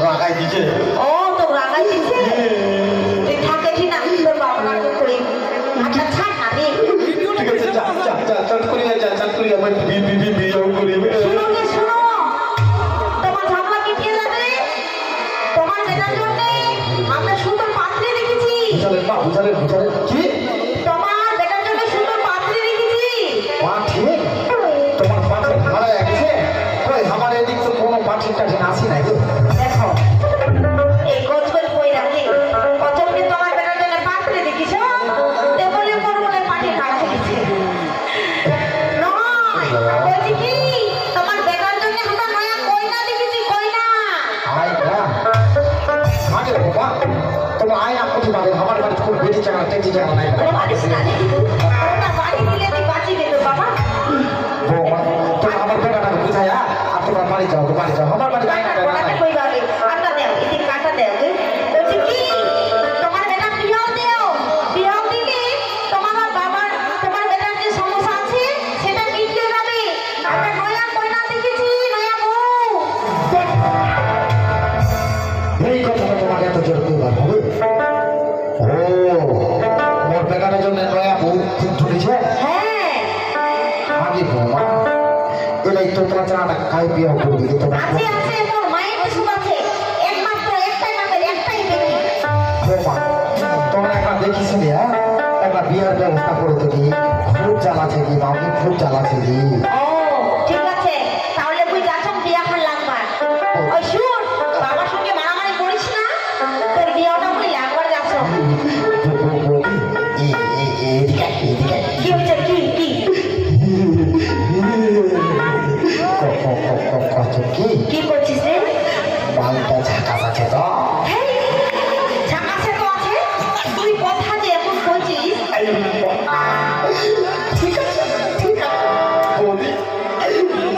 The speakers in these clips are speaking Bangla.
রাগাই দিছে। ও তো রাগাই দিছে তুই থাকে ঠিক না তোর বাবা রাগ করে আচ্ছা ছাড় না রে ঠিক আছে চাট করি আমার বিয়ে করি। শুনো রে শুনো তোমার ঝগড়া মিটিয়ে যাবে তোমার বেটার জন্য আমরা সুন্দর পাত্রী রেখেছি বুঝালেন কি তোমার বেটার জন্য সুন্দর পাত্রী রেখেছি পাঠি তোমার পাঠে ভাড়া গেছে কই আমার এদিক তো কোনো পাঠির কাছে আসি নাই তো। দেখো এই গোছ গোছ কই রাখি কতকে তোমার বেটার জন্য পাত্রী দেখিছো তে বলে বলে পাটি কাটা দিচ্ছে নয় বলছি কি তোমার বেটার জন্য আমরা নয়া কইনা দেখেছি কইনা আয় না আগে বাবা তোমার আয় না কোথায় পাবে আমার বাড়ি খুব বেশি জায়গা টেজি জায়গা নাই ওরে বাড়ি না দেখি ওটা বাড়ি দিলে তুই বাঁচি দিত বাবা তোমার আমার বেটাটাকে বুঝাইয়া আর তোমার বাড়ি যাও আমার বাড়ি যাই না ওটাকে কই যাবে আটা দেও ইতি কাটা দেও বলছি কি তোমার বেটা বিয়াও দিলে তোমার বাবার তোমার বেটার যে সমস্যা আছে সেটা মিটে যাবে আমরা নয়া কইনা দেখেছি নয়া বউ এই কথাটা তোমাকে এত জোর করবার হবে ও মোর বেটার জন্য নয়া বউ ধরেছে হ্যাঁ আগে বৌমা এলাই তো তোমার জানা কাই বিয়ে করবি তোমার আছে আছে মোর মায়ের কিছু আছে একমাত্র একটাই নামের একটাই ব্যক্তি বৌমা তোমরা একবার দেখিস হ্যাঁ একবার বিয়ের ব্যবস্থা করে দিবি খুব জ্বালাছে কি বাবু খুব জ্বালাছে কি ও ঠিক আছে তাহলে তুই যাচ্ছ বিয়া খান লাগবার ওই শুন বাবার সঙ্গে মারামারি করিস না তোর বিয়াটা তুই লাগবার যাচ্ছ কি হয়েছে কি কি কি করছিস রে মালটা ঝাঁকা আছে তো হেই, ঝাঁকাছে তো আছে তুই কথা যে এখন বলছিস ঠিক আছে বলি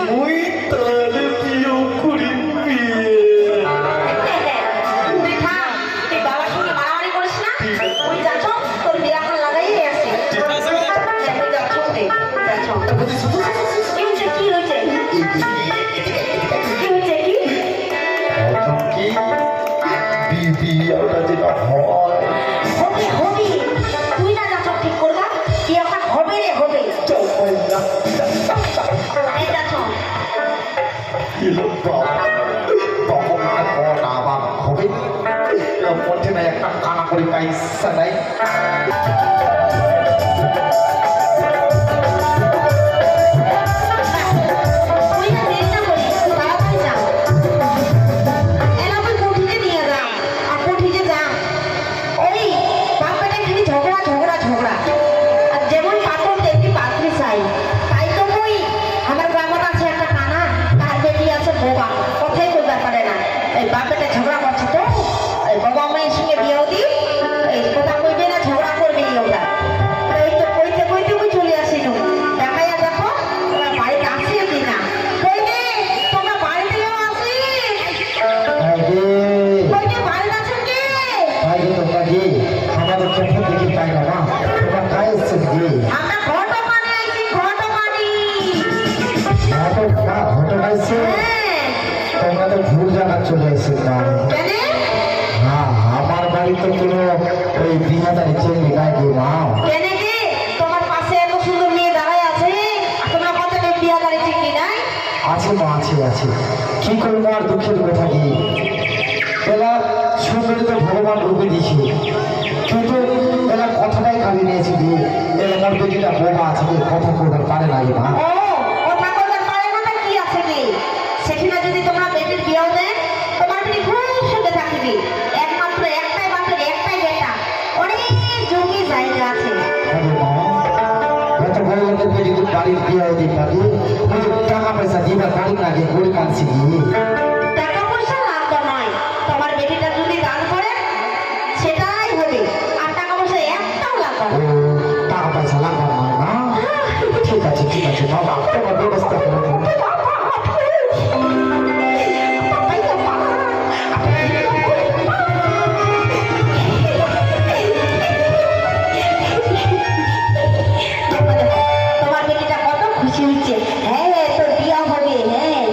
মুই তাহলে বিয়ে করি তুই থাম তুই বাবার সঙ্গে মারামারি করিস না তুই যাচ্ছ তোর বিয়া খান লাগাই আসি যাচ্ছ কি হয়েছে কি হয়েছে কি হয়েছে কি বিয়েটা যেটা হয় হবে হবে তুই না যাচ্ছ ঠিক করবা বিয়াটা হবে রে হবে এই যাচ্ছ হবে মধ্যে নাই একটা কানা করে পাইসা নাই তুই না দেরি না করিস তাড়াতাড়ি যা এরা ওই কোঠিতে নিয়ে যা আর কোঠিতে যা ওই বাপটা খালি ঝগড়া আর যেমন পাথর তেমনি পাত্রী চাই তাই তো কই আমার গ্রামের আছে একটা কানা তার বেটি আছে বোবা কথাই কইবার পারে না এই বাপটা ঝগড়া করছে তো এই বাবা মায়ের সঙ্গে বিয়েও দি এই কথা কইবে না ঝগড়া করবে ওরা এই তো কইতে কই চলে আসিল দেখাইয়া দেখো ওরা বাড়িতে আসে কি না কই রে তোমরা বাড়িতেও আসি কইতে বাড়িতে আছেন কে আমাদের চোখে দেখি পাই না তোমার কাজ এসছে কি আমরা ঘটো পানি আইছি ঘটো পানি ঘটনা এসছে তোমরা তো ভুল জায়গা চলে এসেছে না কেন হ্যাঁ আমার বাড়িতে কোনো ওই বিহাদারি চেঙ্গি নাই গো মা কেন কি তোমার পাশে এত সুন্দর মেয়ে দাঁড়ায় আছে আর তোমরা কত বিয়া করেছে কি নাই আছে মা আছে কি করবো আর দুঃখের কথা কি এলা সুন্দরী তো ভগবান রূপে দিয়েছি কিন্তু এলা কথাটাই খালি নিয়েছি দিয়ে এলা আমার বেটিটা বোমা আছে কি কথা বলতে পারে না মা ও কথা বলতে পারে না কি আছে কি সেখানে যদি তোমরা বেটির বিয়াও দেন তোমার বেটি খুব সুখে থাকবে একমাত্র একটাই বাপের একটাই বেটা অনেক জমি জায়গা আছে এত বড় লোকের বেটি তো বাড়ির বিয়ে দিই পারি টাকা পয়সা দিবার পারি না আগে গরিব কানছি টাকা পয়সা লাগতো নয় তোমার বেটিটা যদি দান করে সেটাই হবে আর টাকা পয়সা একটাও লাগবে না টাকা পয়সা লাগবে না ঠিক আছে বাবা তোমার ব্যবস্থা করে দেবো তোমার বেটিটা কত খুশি হচ্ছে হ্যাঁ তোর বিয়া হবে হ্যাঁ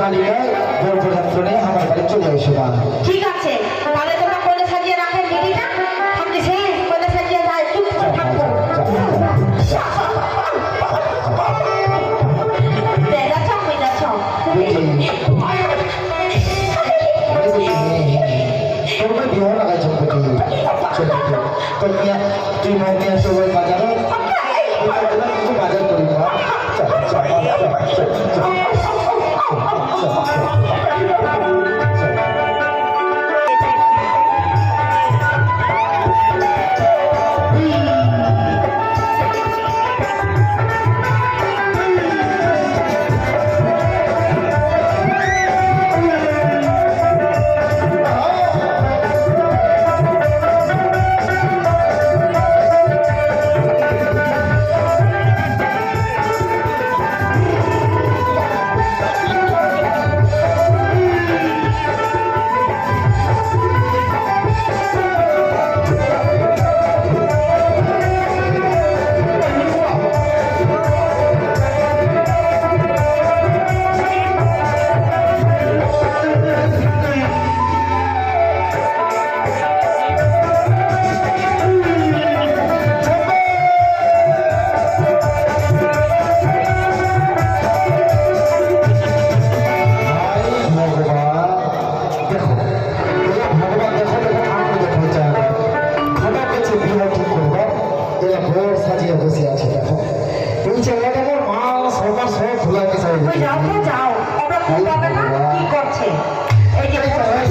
গাড়ি নয় বরযাত্র নিয়ে আমার বাড়ি চলে এসো মা। ঠিক আছে, তাহলে তোমরা কোলে সাজিয়ে রাখেন দিদিটা, আমি সেই কোলে সাজিয়ে যাই, চুপ করে থাকবো। যাচ্ছ কই যাচ্ছ? তোমার বিবাহ লাগাই চলবে তুই মন নিয়ে সবাই বাজারও কিছু বাজার করি না। ওই যাও তো যাও, ওরা খুব পাবে না, কি করছে? এই যে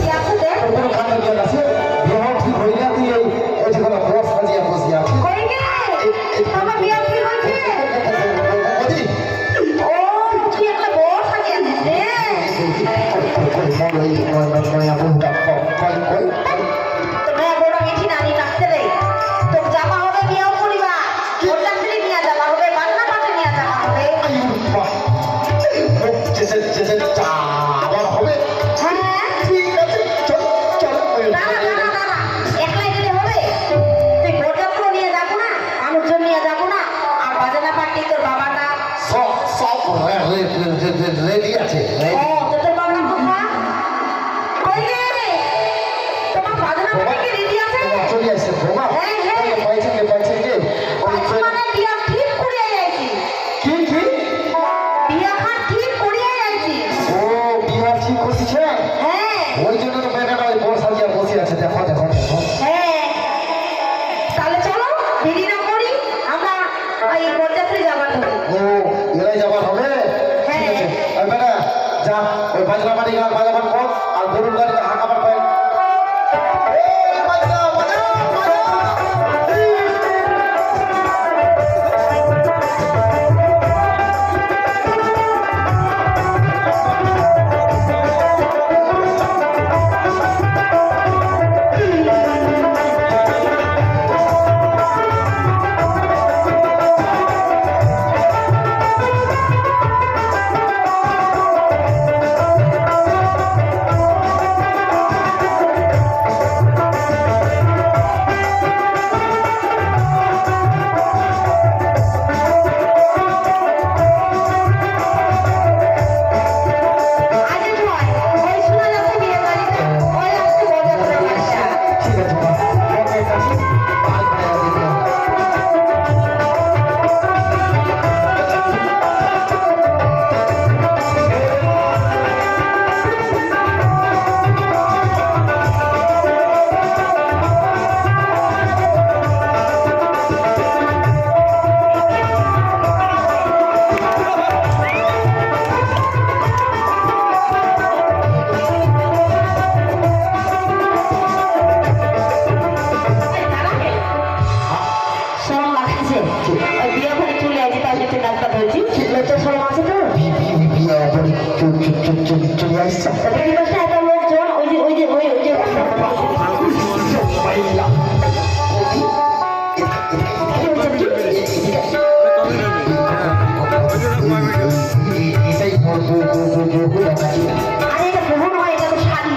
কি আছে দেখ, কই গে? বাবা বিয়া কি হয়েছে? ও, কি একটা বড় সাজিয়ে দিছে রে। তোমরা বড় মিঠি নানি ডাকতে রে। তোর জামা হবে বিয়াও করিবা, ওর ডাক্তারি নিয়ে যাবা হবে, বান্না পাতে নিয়ে যাবা হবে। হ্যাঁ, দাঁড়া, একলাই গেলে হবে? তুই বরযাত্র নিয়ে যাবো না, মানুষজন নিয়ে যাবো না, আর বাজানা পার্টি তোর বাবাটা। রেডি আছে ও, তোদের বাবা কোথা? কই রে? তোমার বাজানা পার্টি কি রেডি আছে? চলে আসছে বোমা পাইছে আচ্ছা, মানে বিয়া ঠিক করিয়া যাইছি। কি বিয়া খান ঠিক করিয়া যাইছি। ও বিয়া ঠিক করছে হ্যাঁ, ওই জন্য তো বেটাটা ওই বড় সাজিয়া বসে আছে দেখো হ্যাঁ। তাহলে চলো, দেরি না করি, আমরা ওই বরযাত্রী যাবার হবে। ও এরাই যাবার হবে ঠিক আছে ওই বেটা যা ওই বাজনা বাড়ি গান বাজাবার কর আর গরুর গাড়িতে হাঁকাবার পায় চলে আসছে একটা লোকজন ওই যে ওই যে ওই ওই যে আরে এটা বহু নয়, এটা তো শাড়ি।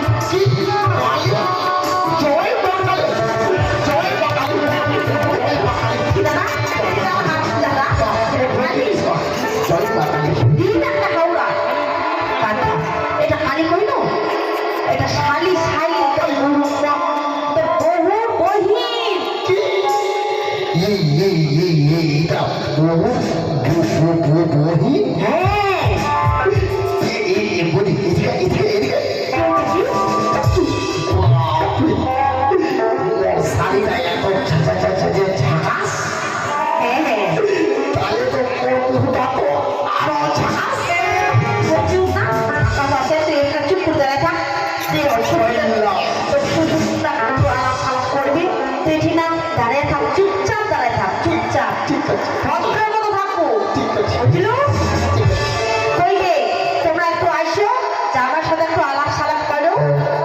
দাদা, দিন একটা হাওড়া এটা শালি শালি তোর বহু বহিন এইটা বহি হ্যাঁ বলি এদিকে শাড়িটা এত ঝাঁকাস হ্যাঁ হ্যাঁ তাহলে তো আরো ঝাঁকাস চুপ না বাবা তুই একটা চুপ করে দাঁড়ায় থাক তুই করবি তুই ঠিক না দাঁড়িয়ে থাক চুপচাপ দাঁড়ায় থাক চুপচাপ ঠিক আছে ভদ্রের মতো থাকবো ঠিক আছে বুঝলো কই গে তোমরা একটু আসো জামার সাথে একটু আলাপ সালাপ করো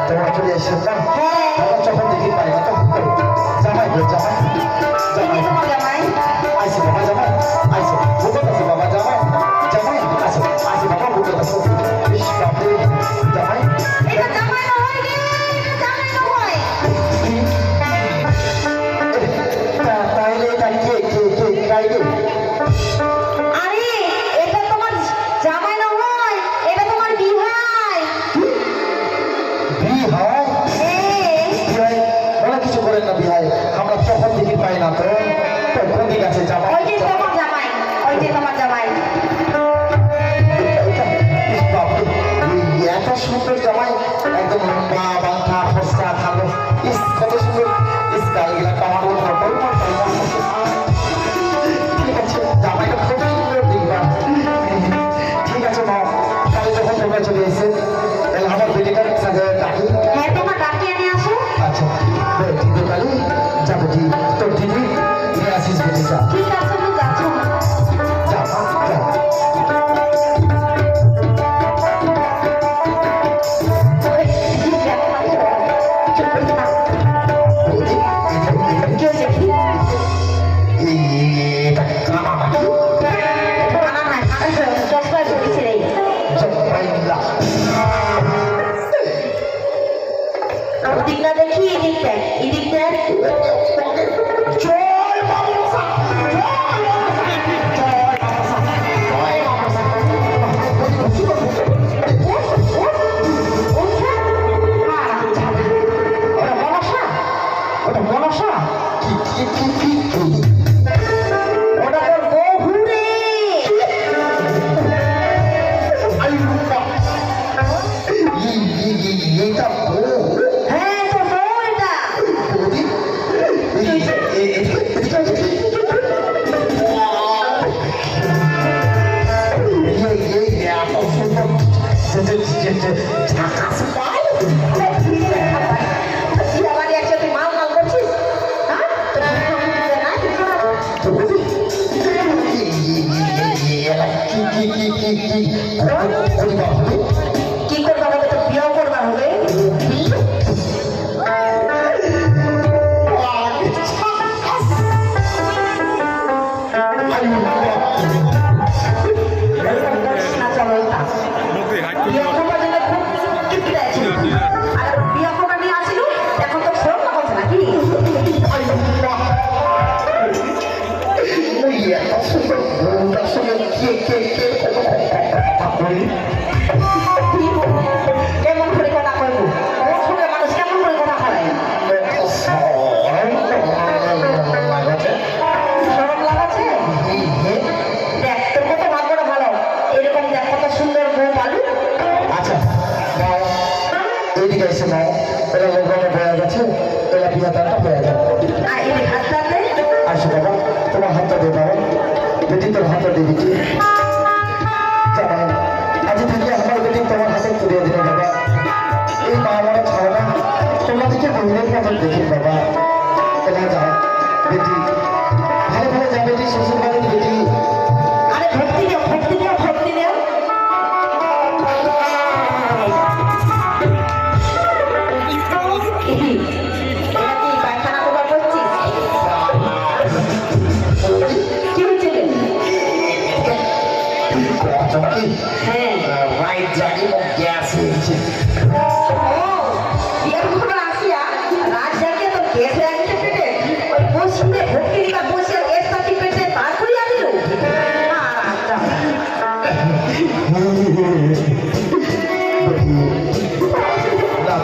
তোমরা চলে এসে না হ্যাঁ আমরা যখন দেখি পাই না তখন জামাই গো জামাই চিনি তোমার জামাই আইসে বাবা জামাই আইসে বুঝতে পারছি বাবা জামাই জামাই আইসে বাবা বুঝতে পারছি বেশ বাপরে জামাই এটা জামাই না হয় গে এটা জামাই না হয় তাহলে এটা কে কাইলে আরে এটা তোমার জামাই না হয় এটা তোমার বিভাই বিহাই বিহাই অনেক কিছু করেন না বিহাই আমরা যখন দেখি পাই না তো কোন দিক আছে জামাই ওই যে তোমার জামাই ওই যে তোমার জামাই এত সুন্দর জামাই একদম লম্বা বাঁধা ফসকা ভালো কত সুন্দর গাড়িগুলা কামার ঠিক আছে জামাইটা খুব সুন্দর দেখবা ঠিক আছে মা কালে যখন তোমরা চলে এসে তাহলে আমার বেটিটার সাথে ডাকি হ্যাঁ তোমার ডাকি এনে আসো আচ্ছা ঠিক কালি যাবো ঠিক তোর দিদি নিয়ে আসিস বেটিটা ঠিক আছে আমি যাচ্ছি যা যা এটা কানা নাকি খানা নাই চশমায় ঢুকেছে রে জব্বাইল্লা ওদিক না দেখি এদিক দেখ এদিক দেখ জয় বাবুসা জয় বাবুসা জয় বাবুসা ওটা মনসা ওটা মনসা কি ওটা তোর বহু রে এইটা হ্যাঁ তোর বউ এটা তুই আমার একসাথে মাল মাল করছিস হ্যাঁ তোর বুদ্ধি কি করবা হবে তো বিয়েও করবা হবে এরকম করিস না চলো এটা বিয়ে করবার জন্য খুব টিপতে আছে আর বিয়ে করবার নিয়ে আসিল এখন তো ফোন না করছে নাকি কেমন করে কথা কইবো ওর সঙ্গে মানুষ কেমন করে কথা কয় শরম লাগাচ্ছে দেখ তোর কত ভাগ্যটা ভালো এরকম দেখ কত সুন্দর বউ পালু আচ্ছা এইদিকে এসে নাও এরা লোকজনে বয়ে গেছে এরা বিয়াদারটা হয়ে যাবে আর এই হাত রাখলে আসো বাবা তোমার হাতটা দিয়ে দাও বেটি তোর হাতটা দিয়ে দিচ্ছি আজ থেকে আমার বেটি তোমার হাতে তুলে দিলে বাবা এই মা মারা ছাড়া না তোমাদেরকে বহিরের মতো দেখি বাবা এবার যাও বেটি ভালো ভালো যা বেটি শ্বশুর বাড়ির বেটি আরে ভক্তি দেও ভক্তি দেও ভক্তি দেও এটা কি পায়খানা করবার করছিস কি হয়েছে রে? চকি হ্যাঁ রাইট জানি ও গ্যাস হয়েছে ও বিয়ের ঘটনা আসিয়া রাত জাগিয়ে তো গ্যাস হয়ে গেছে পেটে ওই বসিয়ে ভক্তি দিবা বসিয়ে গ্যাসটা কি পেটে পার করে আনিল আচ্ছা না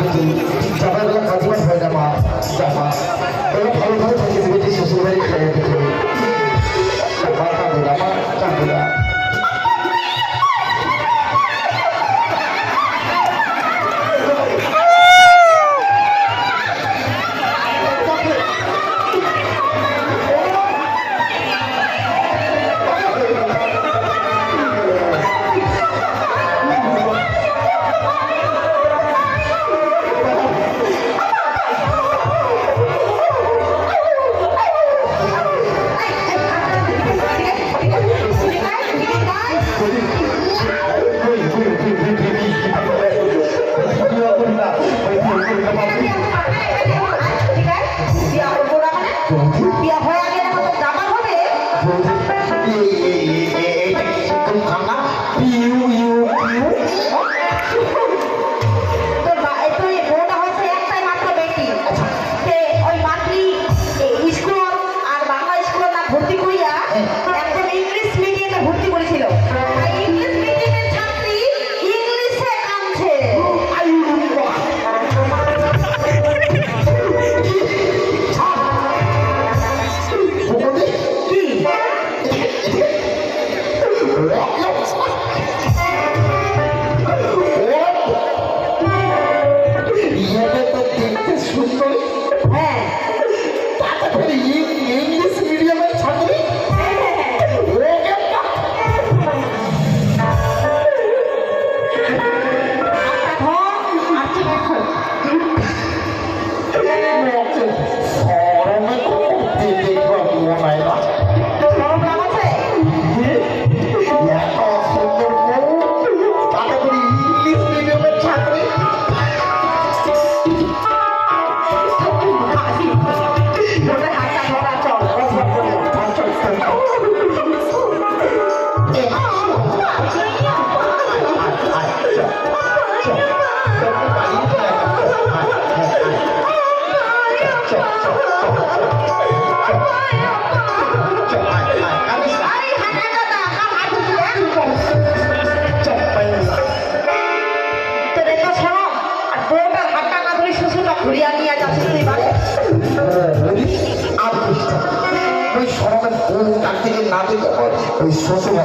ওই শ্বশুর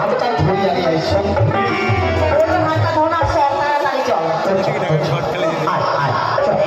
হাতটা ধরিয়া নিয়ে সব হাতটা ধরা সব তাড়াতাড়ি চল আয় আয় চল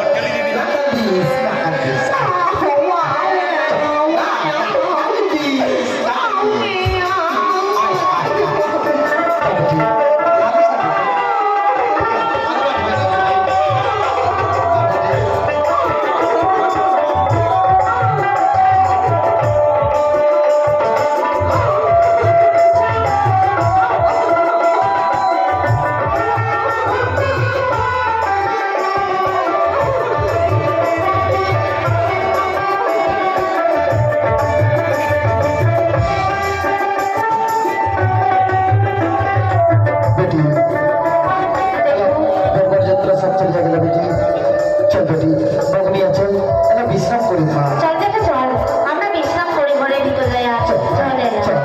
বিশ্রাম করি মা চল দেখে চল আমরা বিশ্রাম করে ঘরে ভিতরে যাই চল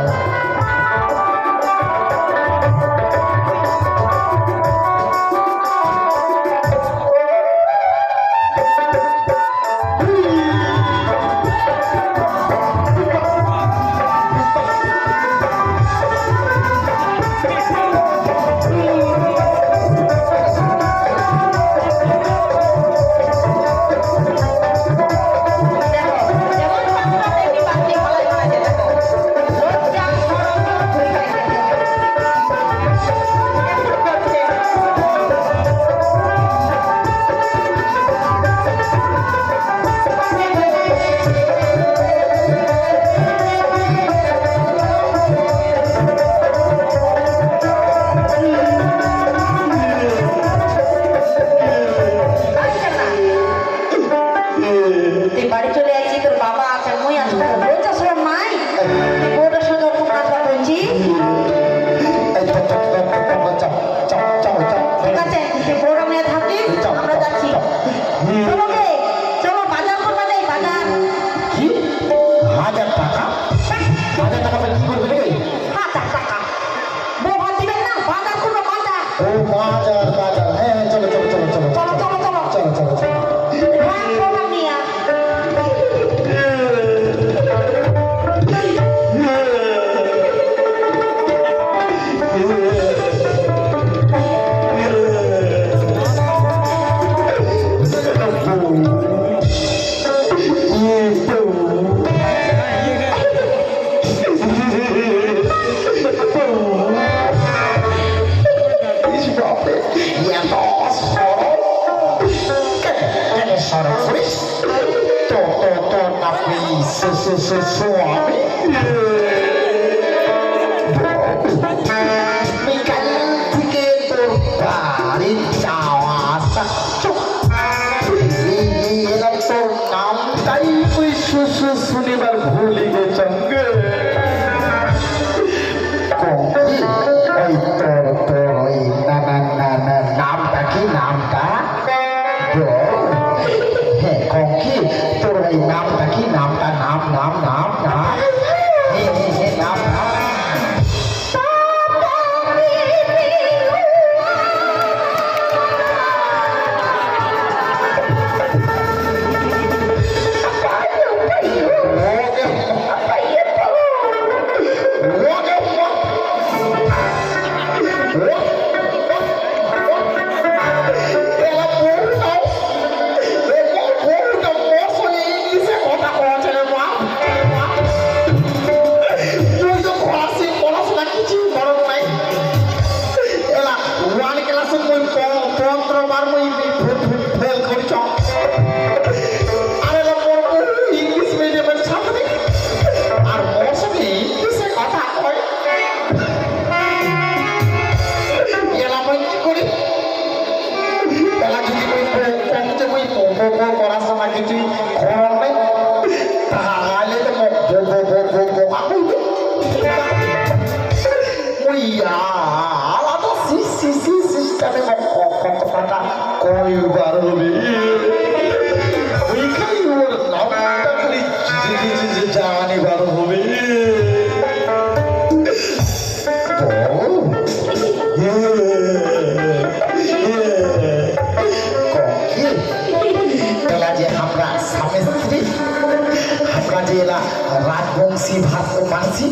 বাড়ি চলে আসছি তোর বাবা আছে মুই আছি বলছিস সব নাই ওটা শুধু কাজ করছি ঠিক আছে তুই বড় মেয়ে থাকি আমরা যাচ্ছি চলো গে চলো বাজার করতে যাই বাজার কি 1000 টাকা 1000 টাকা কি করবে রে 1000 টাকা বউ দিবেন না বাজার করবো বাজার ও বাজার হ্যাঁ চলো চলো চলো চলো চলো চলো চলো চলো চলো চলো হ্যাঁ প্রণাম নিয়া Suami Mikan begitu dari cawasa Ini itu nampai susu sunibar buli ke cangge Koki oi tor nana namta ki namta do he koki tor namta ki namta nam he nam করার সময় কিছুই খবর নেই তাহলে তো ওই আলাদা সিস্টেমে কথাটা কইবার হবে ওইখানে ওর নামটা খালি জানিবার হবে আমরা স্বামী স্ত্রী আমরা যে এলা রাজবংশী ভাষা মানছি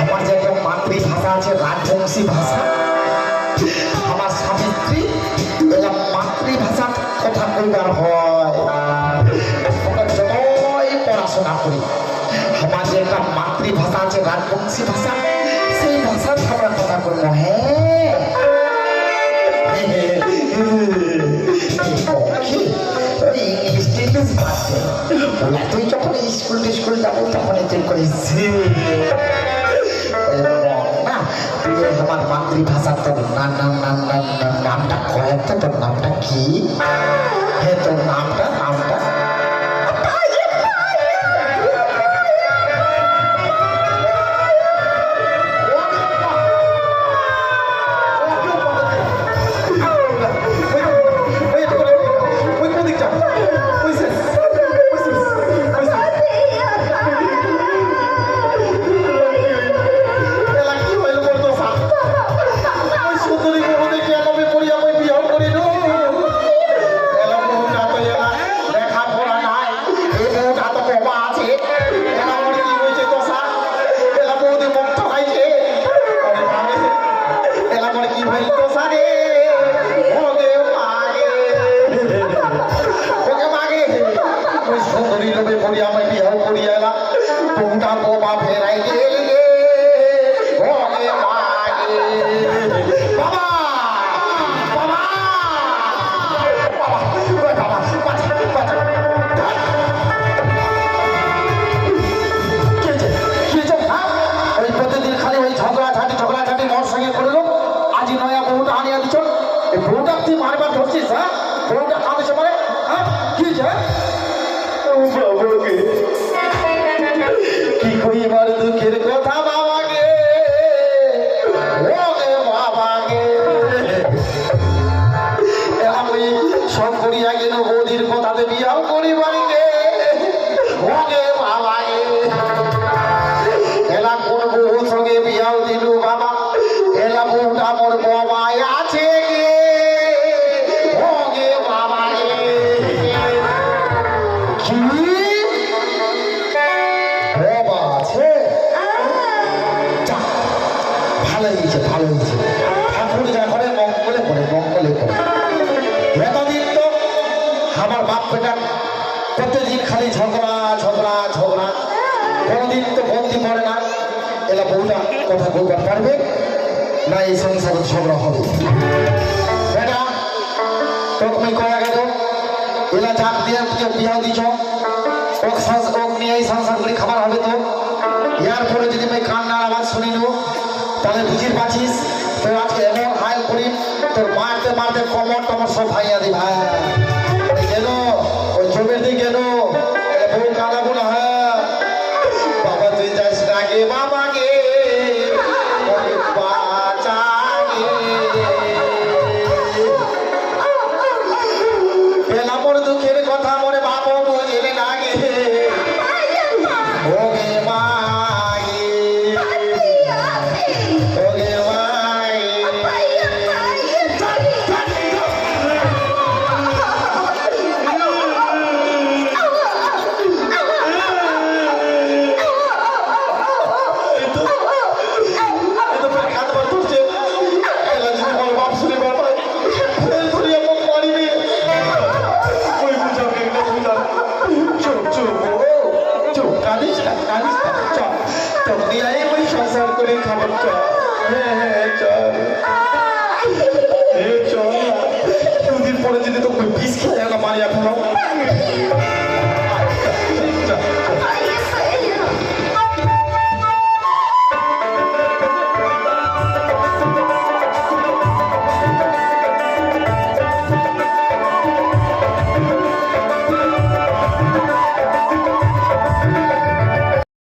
আমার যে একটা মাতৃভাষা আছে রাজবংশী ভাষা আমার স্বামী স্ত্রী এলা মাতৃভাষার কথা কইবার হয় আমরা যতই পড়াশোনা করি আমার যে একটা মাতৃভাষা আছে রাজবংশী ভাষা সেই ভাষার আমরা কথা করবো হ্যাঁ ইংলিশ বাড়ছে ওরা তুই যখন স্কুল যাবো তখন তুই করিস না তুই আমার মাতৃভাষা তোর নামটা কয় তো তোর নামটা কি হ্যাঁ তোর নামটা কি কইবার দুঃখের কথা বাবাকে বাবাকে আমি সব করিয়া গেল বৌদির কথাতে বিয়াও করিবার গে ওকে বাবাকে এলা কোন বউর সঙ্গে বিয়াও দিল বাবা এলা বউটা মোর বাবাই আছে গে ওকে বাবাকে কি ভালো হয়েছে ঠাকুর যা করে মঙ্গলে করে এতদিন তো আমার বাপ বেটা প্রত্যেকদিন খালি ঝগড়া কোনদিন তো বন্দি করে না এলা বউটা কথা বলতে পারবে না এই সংসারে ঝগড়া হবে বেটা তো তুমি কয়া গেল এলা চাপ দিয়ে বিয়াও দিছ ওক নিয়ে এই সংসার করে খাবার হবে তো ইয়ার পরে যদি আমি কান্নার আওয়াজ শুনিল তাহলে বুঝির পাচ্ছিস তোর আজকে এমন হাল করি তোর মারতে কমর সব ভাইয়া দি ভাই গেল ওই জমির দিকে গেল বউ কাঁদাবো না হ্যাঁ বাবা তুই যাস না গে বাবা গে পেলামর দুঃখের কথা মনে বাবা বুঝিনি না গে ওগে মা খাবার চল দুদিন পরে যদি তো বিষ খেয়ে মারিয়া ফেলাও